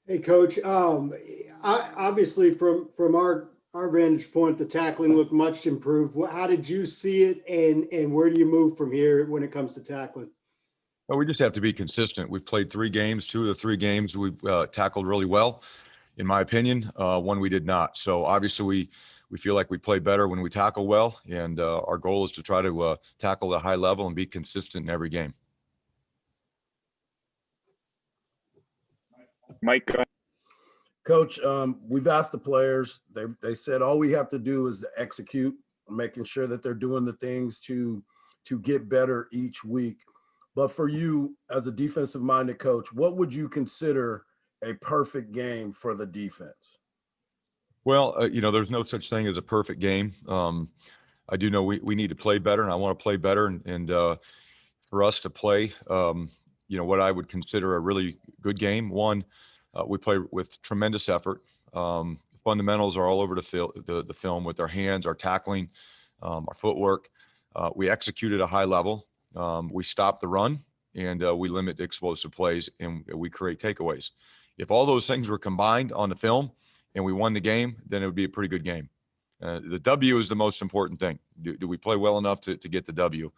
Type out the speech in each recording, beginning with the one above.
Hey, Coach. Obviously, from our vantage point, the tackling looked much improved. How did you see it, and where do you move from here when it comes to tackling? Well, we just have to be consistent. We've played 3 games. 2 of the 3 games we've tackled really well, in my opinion. One we did not. So obviously we feel like we play better when we tackle well, and our goal is to try to tackle at a high level and be consistent in every game. Mike, go ahead. Coach, we've asked the players. They said all we have to do is to execute, making sure that they're doing the things to get better each week. But for you, as a defensive-minded coach, what would you consider a perfect game for the defense? Well, there's no such thing as a perfect game. I do know we need to play better, and I want to play better. And for us to play, what I would consider a really good game. One, we play with tremendous effort. Fundamentals are all over the film with our hands, our tackling, our footwork. We execute at a high level. We stop the run, and we limit the explosive plays, and we create takeaways. If all those things were combined on the film and we won the game, then it would be a pretty good game. The W is the most important thing. Do we play well enough to get the W?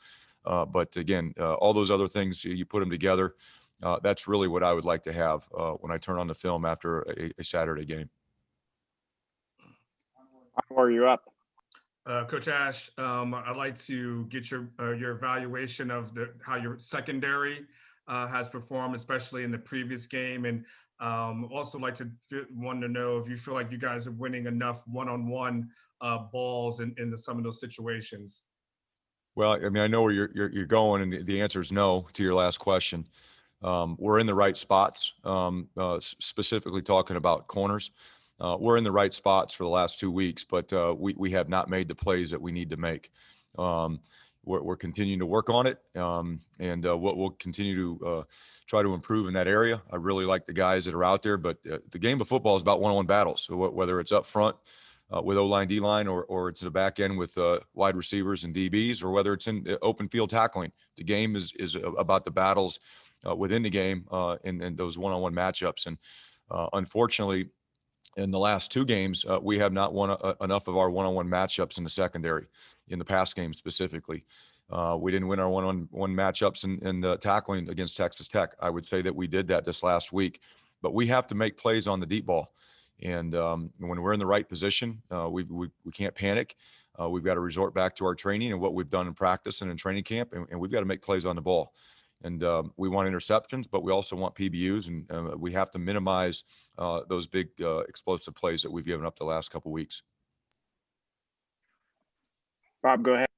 But again, all those other things, you put them together. That's really what I would like to have when I turn on the film after a Saturday game. How are you up? Coach Ash, I'd like to get your evaluation of how your secondary has performed, especially in the previous game, and also want to know if you feel like you guys are winning enough one-on-one balls in some of those situations. Well, I mean, I know where you're going, and the answer is no to your last question. We're in the right spots, specifically talking about corners. We're in the right spots for the last 2 weeks, but we have not made the plays that we need to make. We're continuing to work on it, and we'll continue to try to improve in that area. I really like the guys that are out there, but the game of football is about one-on-one battles. So whether it's up front with O-line, D-line, or it's in the back end with wide receivers and DBs, or whether it's in open field tackling, the game is about the battles within the game and those one-on-one matchups. And unfortunately, in the last 2 games, we have not won enough of our one-on-one matchups in the secondary, in the pass game specifically. We didn't win our one-on-one matchups in tackling against Texas Tech. I would say that we did that this last week, but we have to make plays on the deep ball. And when we're in the right position, we can't panic. We've got to resort back to our training and what we've done in practice and in training camp, and we've got to make plays on the ball. And we want interceptions, but we also want PBUs, and we have to minimize those big explosive plays that we've given up the last couple of weeks. Bob, go ahead.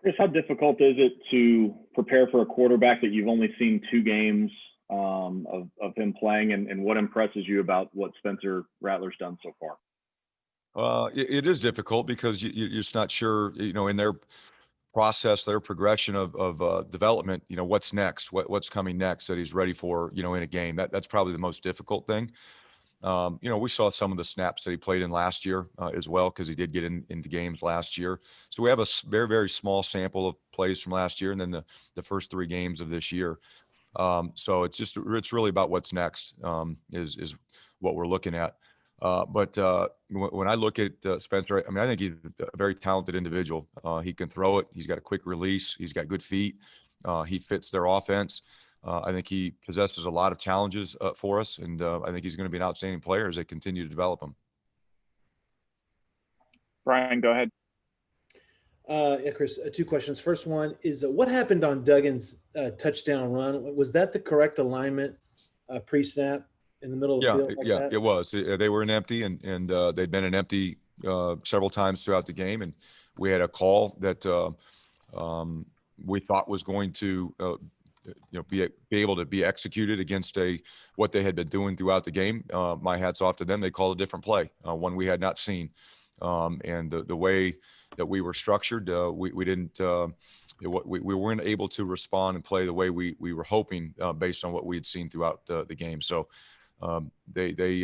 Chris, how difficult is it to prepare for a quarterback that you've only seen 2 games of him playing, and what impresses you about what Spencer Rattler's done so far? It is difficult because you're just not sure, in their process, their progression of development, what's next, what's coming next that he's ready for, in a game. That's probably the most difficult thing. We saw some of the snaps that he played in last year as well, because he did get into games last year. So we have a very, very small sample of plays from last year and then the first 3 games of this year. So it's really about what's next is what we're looking at. But when I look at Spencer, I mean, I think he's a very talented individual. He can throw it. He's got a quick release. He's got good feet. He fits their offense. I think he possesses a lot of challenges for us, and I think he's going to be an outstanding player as they continue to develop him. Brian, go ahead. Yeah, Chris, 2 questions. First one is what happened on Duggan's touchdown run? Was that the correct alignment pre-snap in the middle of the field? Yeah, it was. They were in empty, and they'd been in empty several times throughout the game, and we had a call that we thought was going to be able to be executed against what they had been doing throughout the game. My hat's off to them. They called a different play, one we had not seen. And the way that we were structured, we didn't we weren't able to respond and play the way we were hoping based on what we had seen throughout the game. So they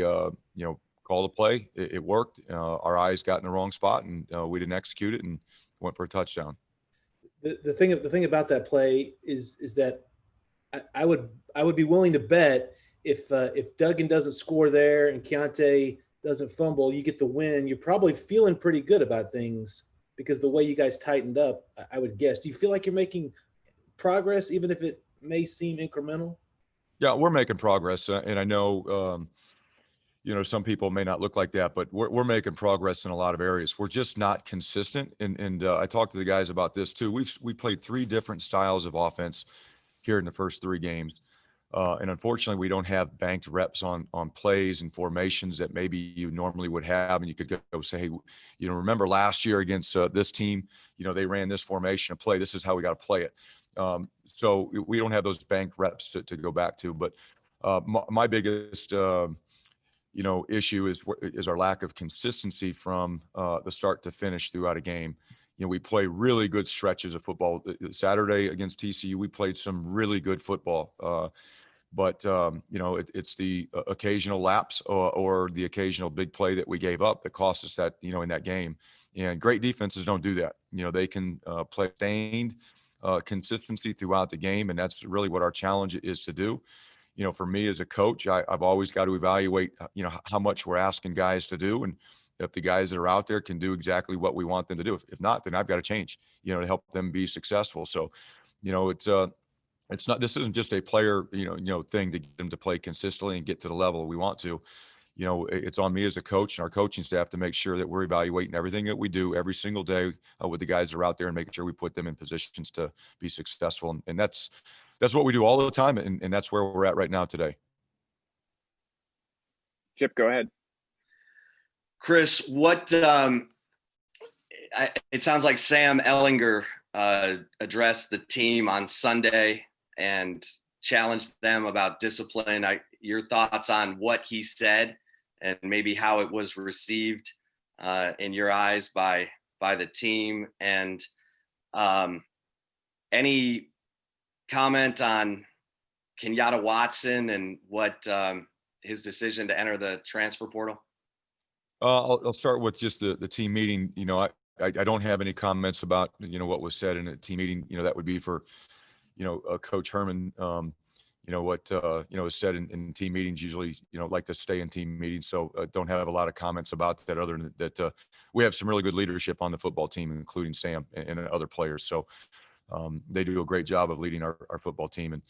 called a play. It worked. Our eyes got in the wrong spot, and we didn't execute it and went for a touchdown. The thing about that play is that I would be willing to bet if Duggan doesn't score there and Keontae doesn't fumble, you get the win. You're probably feeling pretty good about things because the way you guys tightened up, I would guess. Do you feel like you're making progress, even if it may seem incremental? Yeah, we're making progress, and I know some people may not look like that, but we're making progress in a lot of areas. We're just not consistent, and I talked to the guys about this too. We played 3 different styles of offense here in the first 3 games. And unfortunately, we don't have banked reps on plays and formations that maybe you normally would have. And you could go say, hey, remember last year against this team, they ran this formation of play. This is how we got to play it. So we don't have those banked reps to go back to. But my biggest, issue is our lack of consistency from the start to finish throughout a game. We play really good stretches of football. Saturday against TCU, we played some really good football. But it's the occasional lapse or the occasional big play that we gave up that cost us that, in that game. And great defenses don't do that. They can play sustained consistency throughout the game. And that's really what our challenge is to do. For me as a coach, I've always got to evaluate, how much we're asking guys to do. And if the guys that are out there can do exactly what we want them to do. If not, then I've got to change, to help them be successful. So, it's not, this isn't just a player, thing to get them to play consistently and get to the level we want to. It's on me as a coach and our coaching staff to make sure that we're evaluating everything that we do every single day with the guys that are out there and making sure we put them in positions to be successful. And that's what we do all the time. And that's where we're at right now today. Chip, go ahead. Chris, it sounds like Sam Ellinger addressed the team on Sunday and challenged them about discipline. Your thoughts on what he said and maybe how it was received in your eyes by the team, and any comment on Kenyatta Watson and what his decision to enter the transfer portal? I'll start with just the team meeting. I don't have any comments about, what was said in a team meeting. That would be for, Coach Herman. What, is said in team meetings usually, like to stay in team meetings. So don't have a lot of comments about that other than that we have some really good leadership on the football team, including Sam and other players. So they do a great job of leading our football team. And,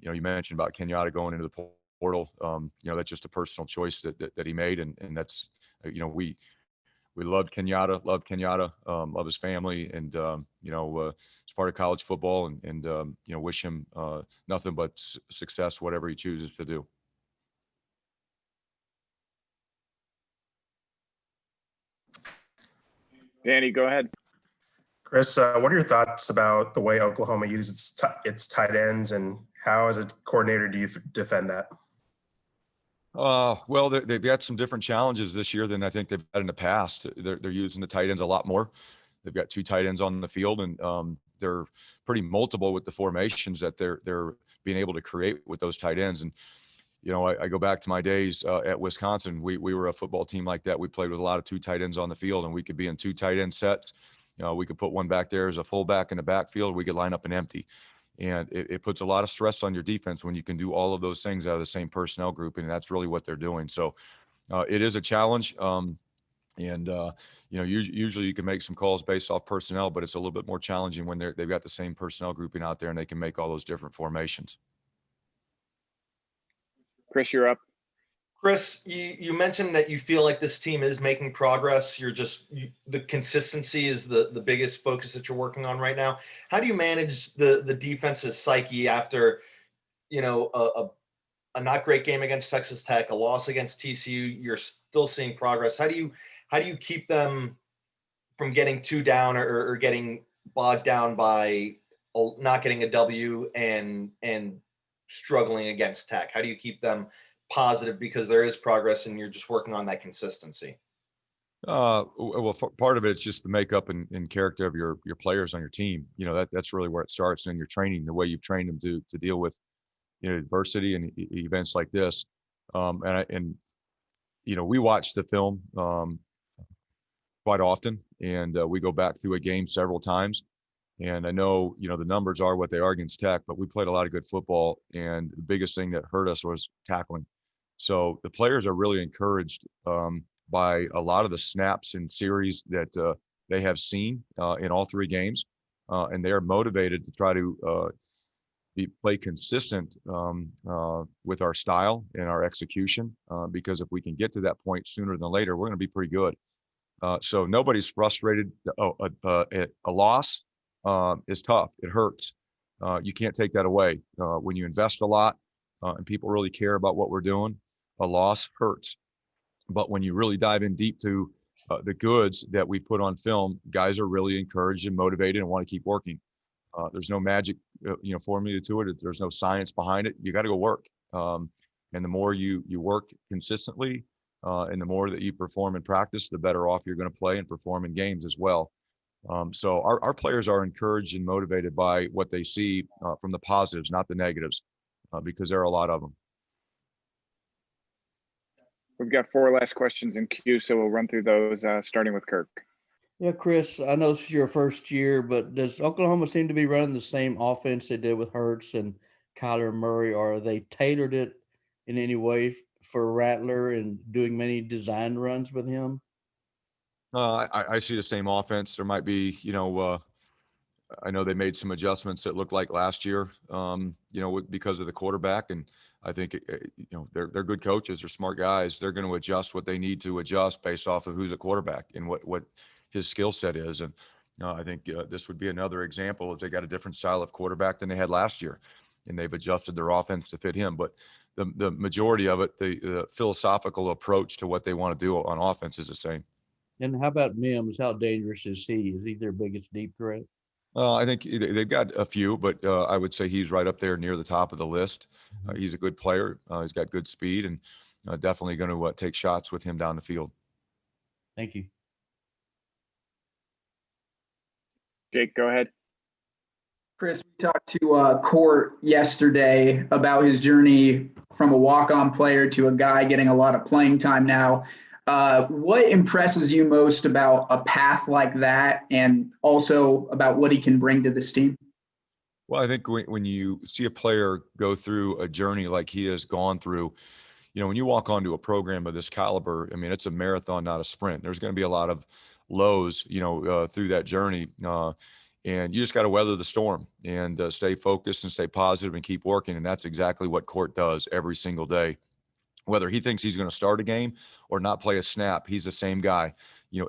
you mentioned about Kenyatta going into the portal. That's just a personal choice that he made. And that's, we loved Kenyatta, love his family, and it's part of college football, and wish him nothing but success, whatever he chooses to do. Danny, go ahead. Chris, what are your thoughts about the way Oklahoma uses its tight ends, and how, as a coordinator, do you defend that? Well, they've got some different challenges this year than I think they've had in the past. They're using the tight ends a lot more. They've got 2 tight ends on the field, and they're pretty multiple with the formations that they're being able to create with those tight ends. And I go back to my days at Wisconsin. We were a football team like that. We played with a lot of 2 tight ends on the field, and we could be in 2 tight end sets. We could put one back there as a fullback in the backfield. We could line up an empty. And it puts a lot of stress on your defense when you can do all of those things out of the same personnel group. And that's really what they're doing. So it is a challenge. Usually you can make some calls based off personnel, but it's a little bit more challenging when they've got the same personnel grouping out there and they can make all those different formations. Chris, you're up. Chris, you mentioned that you feel like this team is making progress. The consistency is the biggest focus that you're working on right now. How do you manage the defense's psyche after, a not great game against Texas Tech, a loss against TCU? You're still seeing progress. How do you keep them from getting too down or getting bogged down by not getting a W and struggling against Tech? How do you keep them positive, because there is progress and you're just working on that consistency? Well, part of it is just the makeup and character of your players on your team. That's really where it starts, in your training, the way you've trained them to deal with adversity and events like this. We watch the film quite often, and we go back through a game several times. And I know, the numbers are what they are against Tech, but we played a lot of good football. And the biggest thing that hurt us was tackling. So the players are really encouraged by a lot of the snaps and series that they have seen in all 3 games. And they are motivated to try to play consistent with our style and our execution, because if we can get to that point sooner than later, we're going to be pretty good. So nobody's frustrated. A loss is tough. It hurts. You can't take that away. When you invest a lot and people really care about what we're doing, a loss hurts. But when you really dive in deep to the goods that we put on film, guys are really encouraged and motivated and want to keep working. There's no magic, formula to it. There's no science behind it. You got to go work. And the more you work consistently, and the more that you perform in practice, the better off you're going to play and perform in games as well. So our players are encouraged and motivated by what they see from the positives, not the negatives, because there are a lot of them. We've got 4 last questions in queue, so we'll run through those, starting with Kirk. Yeah, Chris, I know this is your first year, but does Oklahoma seem to be running the same offense they did with Hurts and Kyler Murray, or are they tailored it in any way for Rattler and doing many design runs with him? I see the same offense. There might be, I know they made some adjustments that looked like last year, because of the quarterback. And I think, they're good coaches. They're smart guys. They're going to adjust what they need to adjust based off of who's a quarterback and what his skill set is. And I think this would be another example if they got a different style of quarterback than they had last year, and they've adjusted their offense to fit him. But the majority of it, the philosophical approach to what they want to do on offense is the same. And how about Mims? How dangerous is he? Is he their biggest deep threat? I think they've got a few, but I would say he's right up there near the top of the list. He's a good player. He's got good speed, and definitely going to take shots with him down the field. Thank you. Jake, go ahead. Chris, we talked to Court yesterday about his journey from a walk-on player to a guy getting a lot of playing time now. What impresses you most about a path like that, and also about what he can bring to this team? Well, I think when you see a player go through a journey like he has gone through, when you walk onto a program of this caliber, I mean, it's a marathon, not a sprint. There's going to be a lot of lows, through that journey. And you just got to weather the storm and stay focused and stay positive and keep working. And that's exactly what Court does every single day. Whether he thinks he's going to start a game or not play a snap, he's the same guy,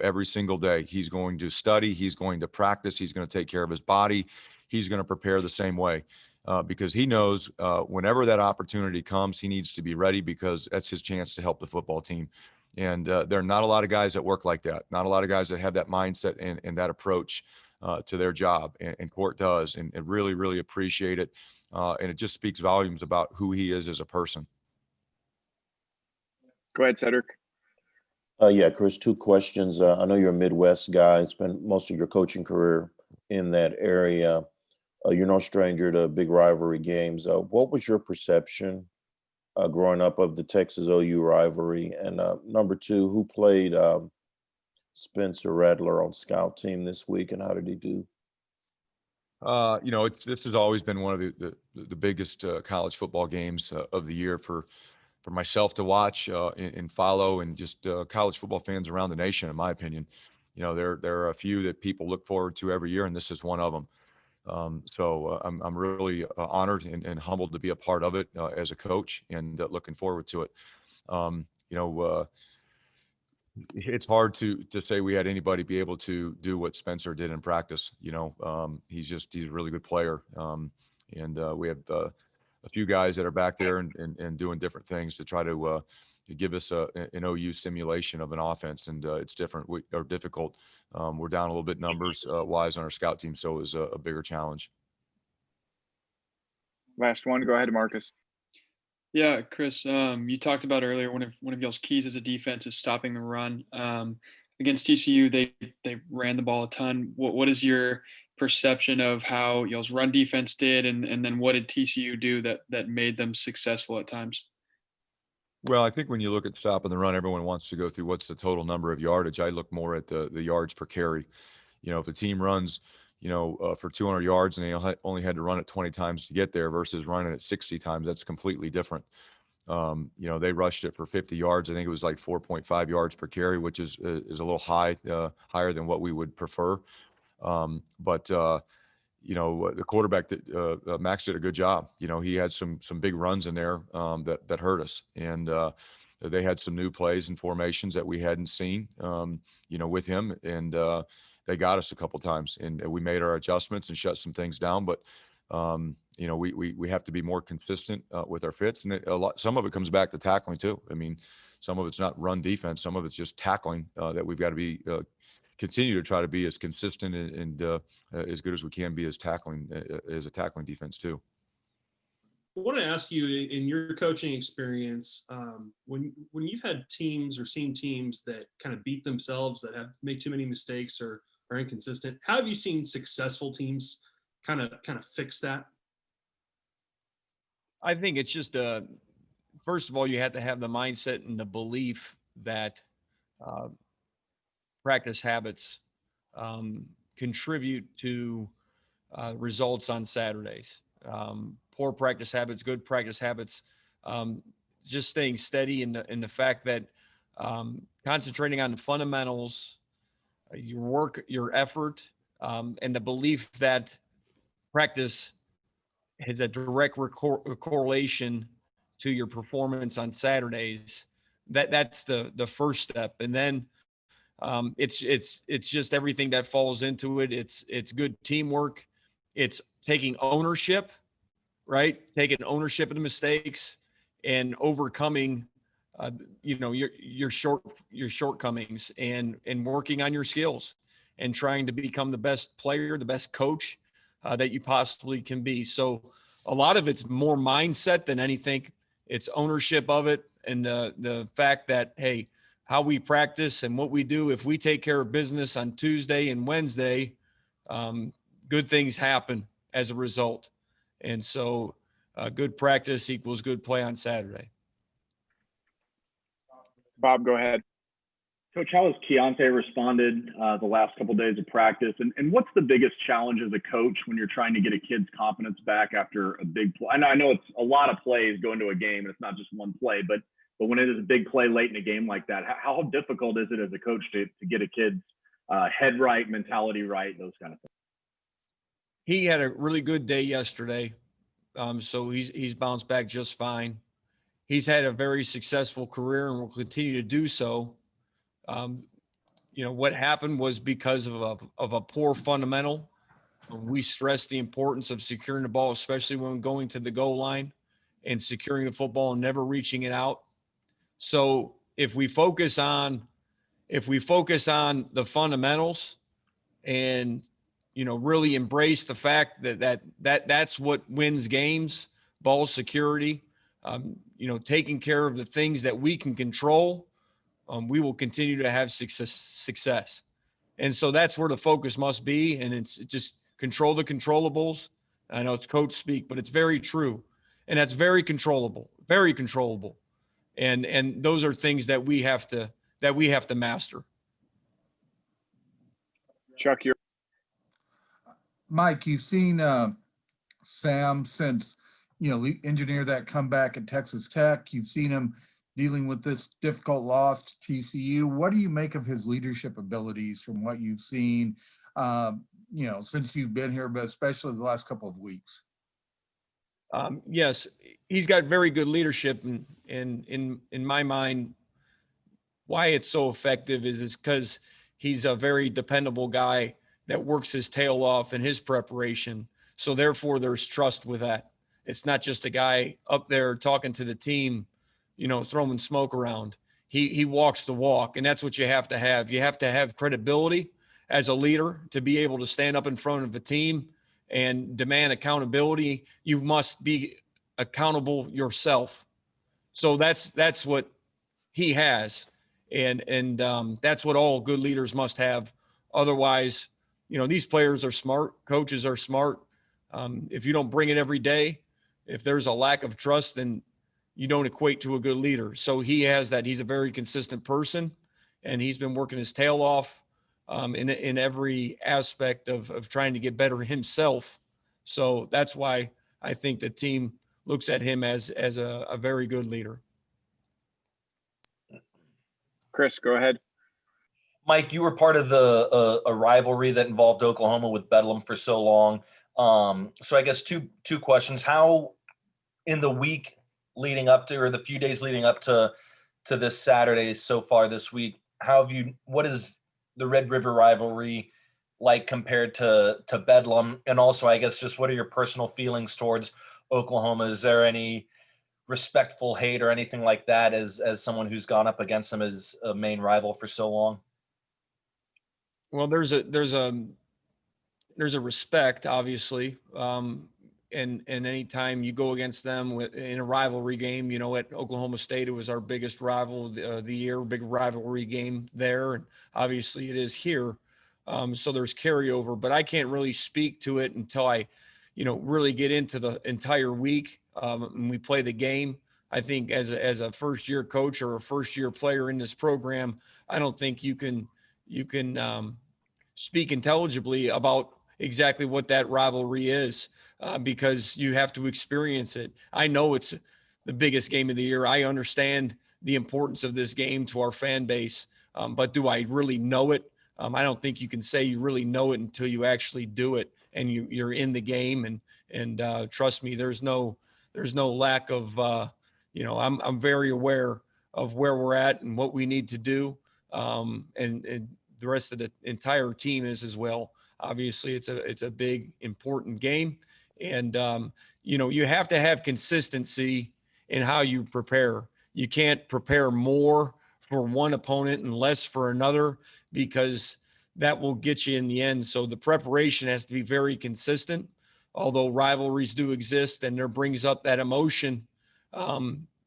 every single day. He's going to study, he's going to practice, he's going to take care of his body. He's going to prepare the same way because he knows whenever that opportunity comes, he needs to be ready because that's his chance to help the football team. And there are not a lot of guys that work like that. Not a lot of guys that have that mindset and that approach to their job. And Court does, and really, really appreciate it. And it just speaks volumes about who he is as a person. Go ahead, Cedric. Yeah, Chris, 2 questions. I know you're a Midwest guy. Spent most of your coaching career in that area. You're no stranger to big rivalry games. What was your perception growing up of the Texas OU rivalry? And number 2, who played Spencer Rattler on scout team this week, and how did he do? This has always been one of the biggest college football games of the year for myself to watch and follow, and just college football fans around the nation, in my opinion. There are a few that people look forward to every year, and this is one of them. So I'm really honored and humbled to be a part of it as a coach, and looking forward to it. It's hard to say we had anybody be able to do what Spencer did in practice. He's a really good player. And we have a few guys that are back there and doing different things to try to give us an OU simulation of an offense. And it's different or difficult. We're down a little bit numbers wise on our scout team. So it was a bigger challenge. Last one. Go ahead, Marcus. Yeah, Chris, you talked about earlier one of y'all's keys as a defense is stopping the run. Against TCU, they ran the ball a ton. What is your perception of how y'all's run defense did, and then what did TCU do that made them successful at times? Well, I think when you look at stopping the run, everyone wants to go through what's the total number of yardage. I look more at the yards per carry. If the team runs, for 200 yards, and they only had to run it 20 times to get there versus running it 60 times. That's completely different. They rushed it for 50 yards. I think it was like 4.5 yards per carry, which is a little higher than what we would prefer. But the quarterback that Max did a good job. He had some big runs in there that hurt us, and they had some new plays and formations that we hadn't seen, with him, and they got us a couple times, and we made our adjustments and shut some things down. But we have to be more consistent with our fits, and some of it comes back to tackling too. I mean, some of it's not run defense, some of it's just tackling that we've got to be continue to try to be as consistent and as good as we can be as a tackling defense too. I want to ask you, in your coaching experience, when you've had teams or seen teams that kind of beat themselves, that have made too many mistakes or are inconsistent, how have you seen successful teams kind of fix that? I think it's just first of all, you have to have the mindset and the belief that practice habits contribute to results on Saturdays. Poor practice habits, good practice habits, just staying steady in the fact that concentrating on the fundamentals, your work, your effort, and the belief that practice has a direct correlation to your performance on Saturdays. That's the first step. And then it's just everything that falls into it. It's good teamwork. It's taking ownership, right? Taking ownership of the mistakes and overcoming, your shortcomings and working on your skills and trying to become the best player, the best coach that you possibly can be. So a lot of it's more mindset than anything. It's ownership of it, and the fact that, hey, how we practice and what we do, if we take care of business on Tuesday and Wednesday, good things happen as a result. And so good practice equals good play on Saturday. Bob, go ahead. Coach, how has Keontae responded the last couple of days of practice? And what's the biggest challenge as a coach when you're trying to get a kid's confidence back after a big play? I know it's a lot of plays go into a game, and it's not just one play, but when it is a big play late in a game like that, how difficult is it as a coach to get a kid's head right, mentality right, those kind of things? He had a really good day yesterday, so he's bounced back just fine. He's had a very successful career and will continue to do so. What happened was because of a poor fundamental. We stress the importance of securing the ball, especially when going to the goal line and securing the football and never reaching it out. So if we focus on the fundamentals and, really embrace the fact that's what wins games, ball security, taking care of the things that we can control, we will continue to have success. And so that's where the focus must be. And it's just control the controllables. I know it's coach speak, but it's very true. And that's very controllable. And those are things that we have to master. Chuck, you're Mike, you've seen Sam since, engineer that comeback at Texas Tech. You've seen him dealing with this difficult loss to TCU. What do you make of his leadership abilities from what you've seen, since you've been here, but especially the last couple of weeks? Yes, he's got very good leadership, and in my mind, why it's so effective is because he's a very dependable guy that works his tail off in his preparation. So therefore, there's trust with that. It's not just a guy up there talking to the team, throwing smoke around. He walks the walk, and that's what you have to have. You have to have credibility as a leader to be able to stand up in front of a team and demand accountability. You must be accountable yourself. So that's what he has. And that's what all good leaders must have. Otherwise, these players are smart. Coaches are smart. If you don't bring it every day, if there's a lack of trust, then you don't equate to a good leader. So he has that. He's a very consistent person, and he's been working his tail off in every aspect of trying to get better himself. So that's why I think the team looks at him as a very good leader. Chris, go ahead. Mike, you were part of a rivalry that involved Oklahoma with Bedlam for so long. So I guess two questions. How in the week leading up to, or the few days leading up to this Saturday so far this week, what is the Red River rivalry like compared to Bedlam? And also, I guess, just what are your personal feelings towards Oklahoma? Is there any respectful hate or anything like that as someone who's gone up against them as a main rival for so long? Well, there's a respect, obviously. And anytime you go against them in a rivalry game, you know, at Oklahoma State, it was our biggest rival of the year, big rivalry game there. And obviously it is here. So there's carryover, but I can't really speak to it until I, really get into the entire week and we play the game. I think as a first year coach or a first year player in this program, I don't think you can speak intelligibly about exactly what that rivalry is because you have to experience it. I know it's the biggest game of the year. I understand the importance of this game to our fan base, but do I really know it? I don't think you can say you really know it until you actually do it and you're in the game. And trust me, there's no lack of, I'm very aware of where we're at and what we need to do. And the rest of the entire team is as well. Obviously it's a big, important game. And, you have to have consistency in how you prepare. You can't prepare more for one opponent and less for another because that will get you in the end. So the preparation has to be very consistent, although rivalries do exist and there brings up that emotion,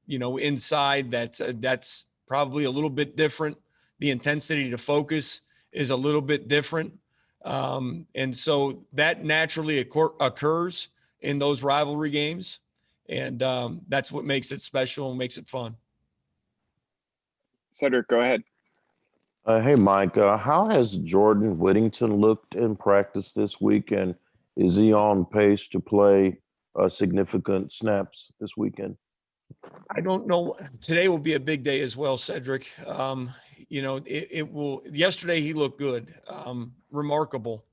inside that's probably a little bit different. The intensity to focus is a little bit different. And so that naturally occurs in those rivalry games. And that's what makes it special and makes it fun. Cedric, go ahead. Hey, Mike, how has Jordan Whittington looked in practice this week? And is he on pace to play significant snaps this weekend? I don't know. Today will be a big day as well, Cedric. It will. Yesterday he looked good. Remarkable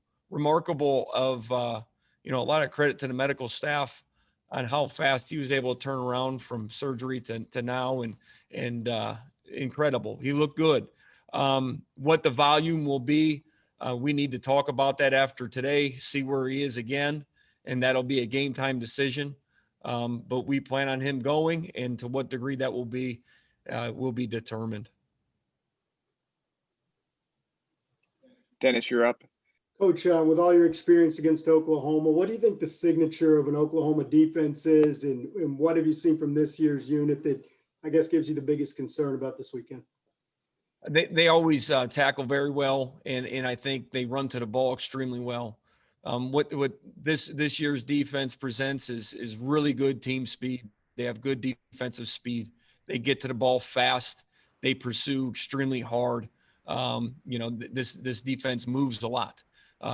of, a lot of credit to the medical staff on how fast he was able to turn around from surgery to now and incredible. He looked good. What the volume will be, we need to talk about that after today, see where he is again, and that'll be a game time decision. But we plan on him going, and to what degree that will be determined. Dennis, you're up. Coach, with all your experience against Oklahoma, what do you think the signature of an Oklahoma defense is, and what have you seen from this year's unit that I guess gives you the biggest concern about this weekend? They always tackle very well, and I think they run to the ball extremely well. What this year's defense presents is really good team speed. They have good defensive speed. They get to the ball fast. They pursue extremely hard. This defense moves a lot.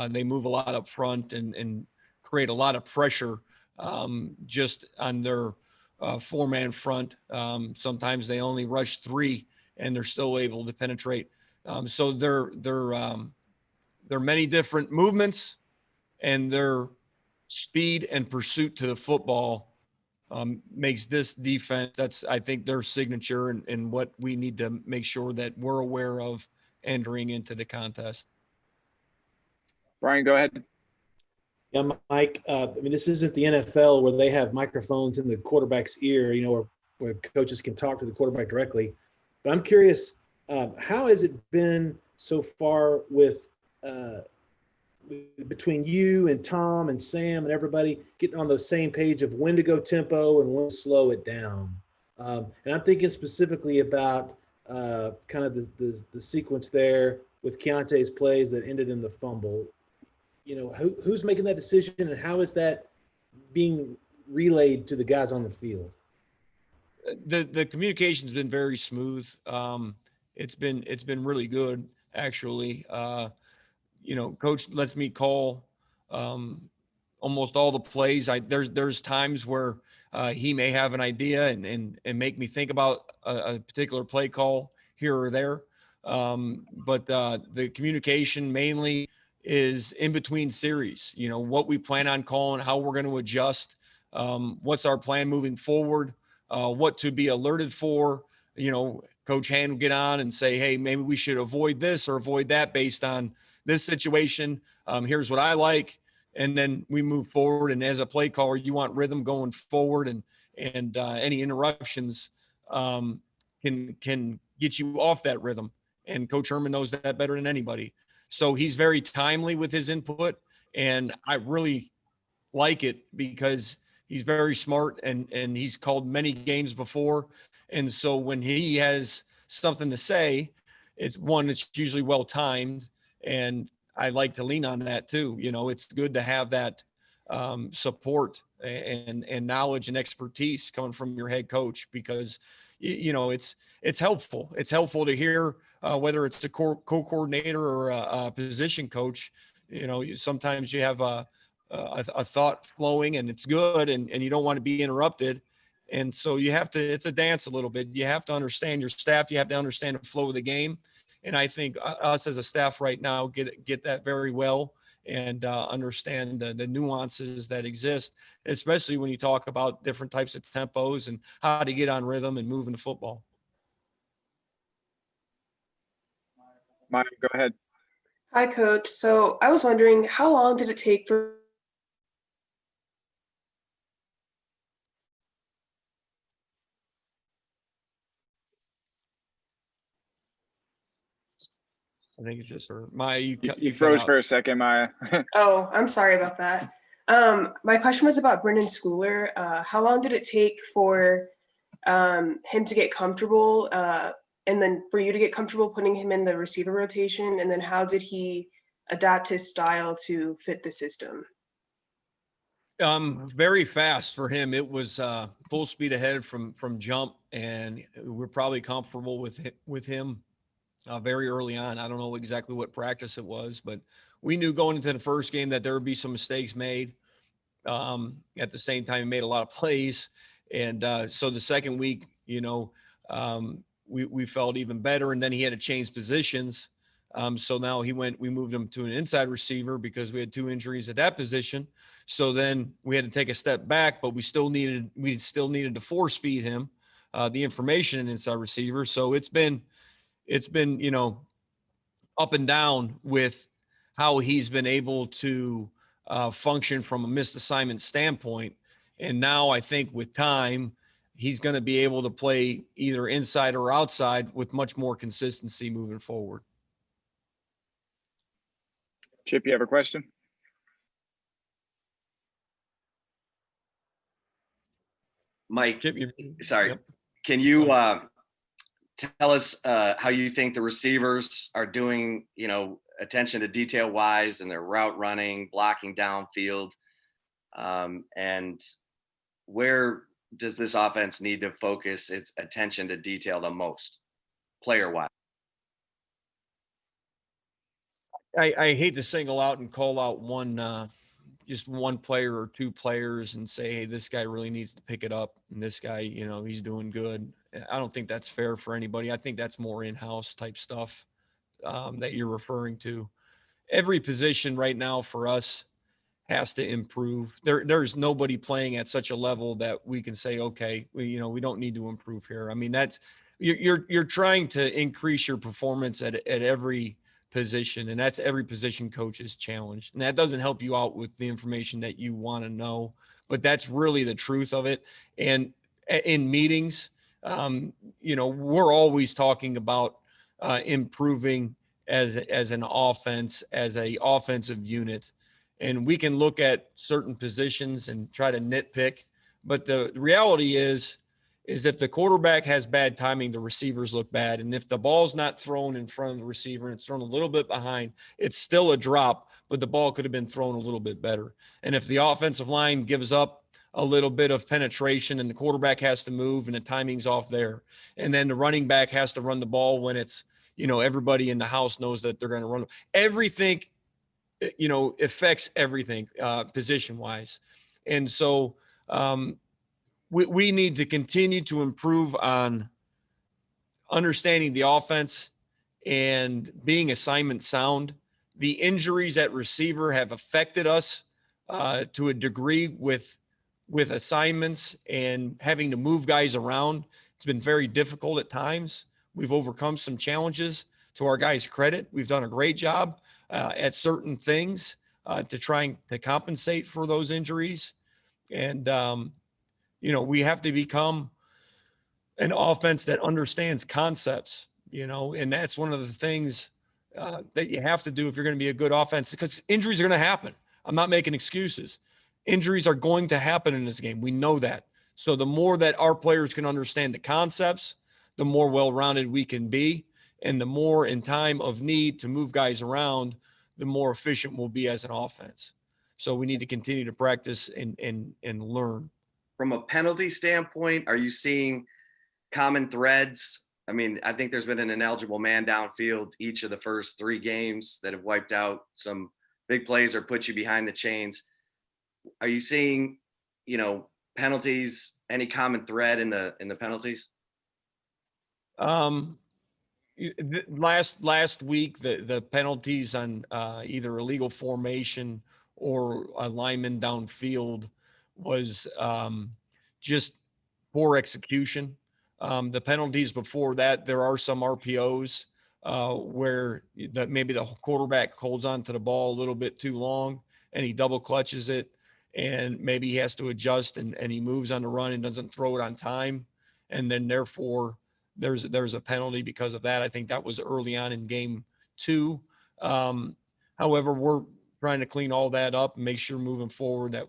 They move a lot up front and create a lot of pressure just on their four-man front. Sometimes they only rush three, and they're still able to penetrate. So there are many different movements, and their speed and pursuit to the football makes this defense. That's, I think, their signature and what we need to make sure that we're aware of entering into the contest. Brian, go ahead. Yeah, Mike, this isn't the NFL where they have microphones in the quarterback's ear, where coaches can talk to the quarterback directly. But I'm curious, how has it been so far with between you and Tom and Sam and everybody getting on the same page of when to go tempo and when to slow it down? And I'm thinking specifically about kind of the sequence there with Keontae's plays that ended in the fumble. Who's making that decision, and how is that being relayed to the guys on the field? The communication's been very smooth. It's been really good. actually. Coach lets me call almost all the plays. There's times where he may have an idea and make me think about a particular play call here or there. But the communication mainly is in between series, what we plan on calling, how we're going to adjust, what's our plan moving forward, what to be alerted for. Coach Han will get on and say, hey, maybe we should avoid this or avoid that based on this situation. Here's what I like. And then we move forward. And as a play caller, you want rhythm going forward, and any interruptions can get you off that rhythm. And Coach Herman knows that better than anybody. So he's very timely with his input, and I really like it because he's very smart and he's called many games before. And so when he has something to say, it's usually well timed, and I like to lean on that too. It's good to have that support and knowledge and expertise coming from your head coach, because it's helpful. It's helpful to hear whether it's a co-coordinator or a position coach. Sometimes you have a thought flowing and it's good, and you don't want to be interrupted. And so it's a dance a little bit. You have to understand your staff. You have to understand the flow of the game. And I think us as a staff right now get that very well, and understand the nuances that exist, especially when you talk about different types of tempos and how to get on rhythm and move into football. Maya, go ahead. Hi, Coach. So I was wondering, how long did it take for I think it's just her. Maya, You froze for a second, Maya. Oh, I'm sorry about that. My question was about Brendan Schooler. How long did it take for him to get comfortable, and then for you to get comfortable putting him in the receiver rotation? And then how did he adapt his style to fit the system? Very fast for him. It was full speed ahead from jump, and we're probably comfortable with him very early on. I don't know exactly what practice it was, but we knew going into the first game that there would be some mistakes made. At the same time, he made a lot of plays. And so the second week, we felt even better. And then he had to change positions. So now we moved him to an inside receiver because we had 2 injuries at that position. So then we had to take a step back, but we still needed to force feed him the information in inside receiver. So it's been, up and down with how he's been able to function from a missed assignment standpoint. And now I think with time, he's going to be able to play either inside or outside with much more consistency moving forward. Chip, you have a question? Mike, Chip, sorry. Yep. Can you tell us how you think the receivers are doing, attention to detail wise and their route running, blocking downfield, and where does this offense need to focus its attention to detail the most, player wise? I hate to single out and call out just one player or 2 players and say, hey, this guy really needs to pick it up, and this guy, he's doing good. I don't think that's fair for anybody. I think that's more in-house type stuff that you're referring to. Every position right now for us has to improve. There's nobody playing at such a level that we can say, okay, we don't need to improve here. I mean, you're trying to increase your performance at every position, and that's every position coach's challenge. And that doesn't help you out with the information that you want to know, but that's really the truth of it. And in meetings, we're always talking about improving as an offense, as a offensive unit. And we can look at certain positions and try to nitpick, but the reality is if the quarterback has bad timing, the receivers look bad. And if the ball's not thrown in front of the receiver and it's thrown a little bit behind, it's still a drop, but the ball could have been thrown a little bit better. And if the offensive line gives up a little bit of penetration and the quarterback has to move and the timing's off there. And then the running back has to run the ball when it's, everybody in the house knows that they're going to run. Everything, affects everything position wise. And so we need to continue to improve on understanding the offense and being assignment sound. The injuries at receiver have affected us to a degree with assignments and having to move guys around. It's been very difficult at times. We've overcome some challenges. To our guys' credit, we've done a great job at certain things to try to compensate for those injuries. And, we have to become an offense that understands concepts, and that's one of the things that you have to do if you're going to be a good offense, because injuries are going to happen. I'm not making excuses. Injuries are going to happen in this game. We know that. So the more that our players can understand the concepts, the more well-rounded we can be. And the more in time of need to move guys around, the more efficient we'll be as an offense. So we need to continue to practice and learn. From a penalty standpoint, are you seeing common threads? I mean, I think there's been an ineligible man downfield each of the first 3 games that have wiped out some big plays or put you behind the chains. Are you seeing, penalties, any common thread in the penalties? Last week, the penalties on either illegal formation or a lineman downfield was just poor execution. The penalties before that, there are some RPOs where maybe the quarterback holds on to the ball a little bit too long and he double clutches it, and maybe he has to adjust and he moves on the run and doesn't throw it on time. And then therefore there's a penalty because of that. I think that was early on in game 2. However, we're trying to clean all that up and make sure moving forward that,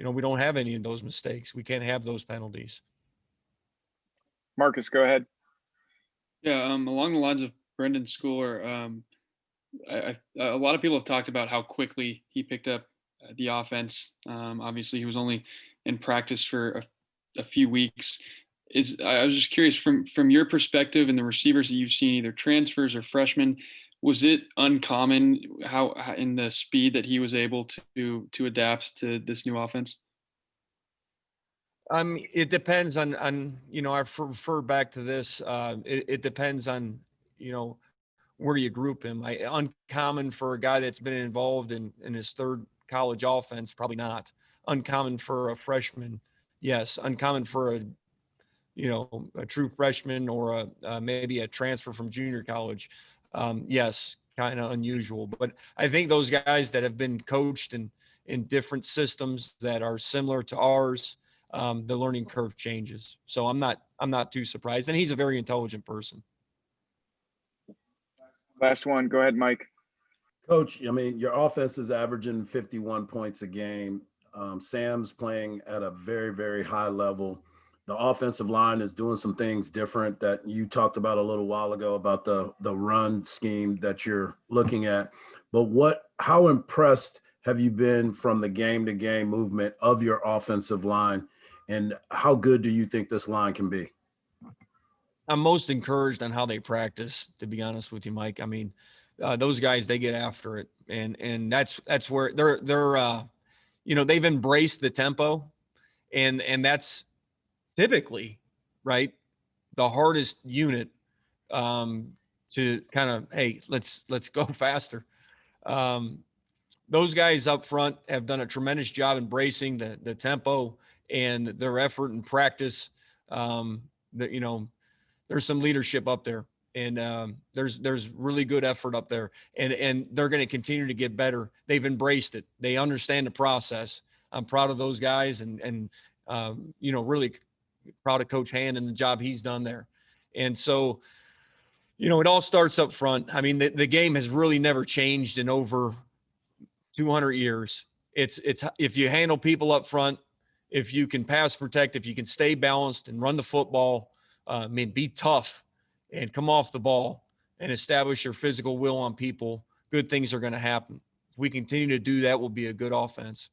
we don't have any of those mistakes. We can't have those penalties. Marcus, go ahead. Yeah, along the lines of Brendan Schooler, a lot of people have talked about how quickly he picked up the offense. Obviously, he was only in practice for a few weeks. I was just curious from your perspective and the receivers that you've seen, either transfers or freshmen, was it uncommon how in the speed that he was able to adapt to this new offense? It depends on I refer back to this. It depends on, where you group him. Uncommon for a guy that's been involved in his 3rd college offense, probably not. Uncommon for a freshman, yes. Uncommon for a true freshman or maybe a transfer from junior college, yes, kind of unusual. But I think those guys that have been coached in different systems that are similar to ours, the learning curve changes. So I'm not too surprised. And he's a very intelligent person. Last one. Go ahead, Mike. Coach, I mean, your offense is averaging 51 points a game. Sam's playing at a very, very high level. The offensive line is doing some things different that you talked about a little while ago about the run scheme that you're looking at. But how impressed have you been from the game-to-game movement of your offensive line, and how good do you think this line can be? I'm most encouraged on how they practice, to be honest with you, Mike. I mean, those guys, they get after it, and that's where they're they've embraced the tempo, and that's typically, right, the hardest unit to kind of, hey, let's go faster. Those guys up front have done a tremendous job embracing the tempo and their effort and practice. There's some leadership up there, and there's really good effort up there, and they're going to continue to get better. They've embraced it. They understand the process. I'm proud of those guys, and really proud of Coach Hand and the job he's done there. And so, it all starts up front. I mean, the game has really never changed in over 200 years. It's if you handle people up front, if you can pass protect, if you can stay balanced and run the football, be tough and come off the ball and establish your physical will on people, good things are going to happen. If we continue to do that, we'll be a good offense.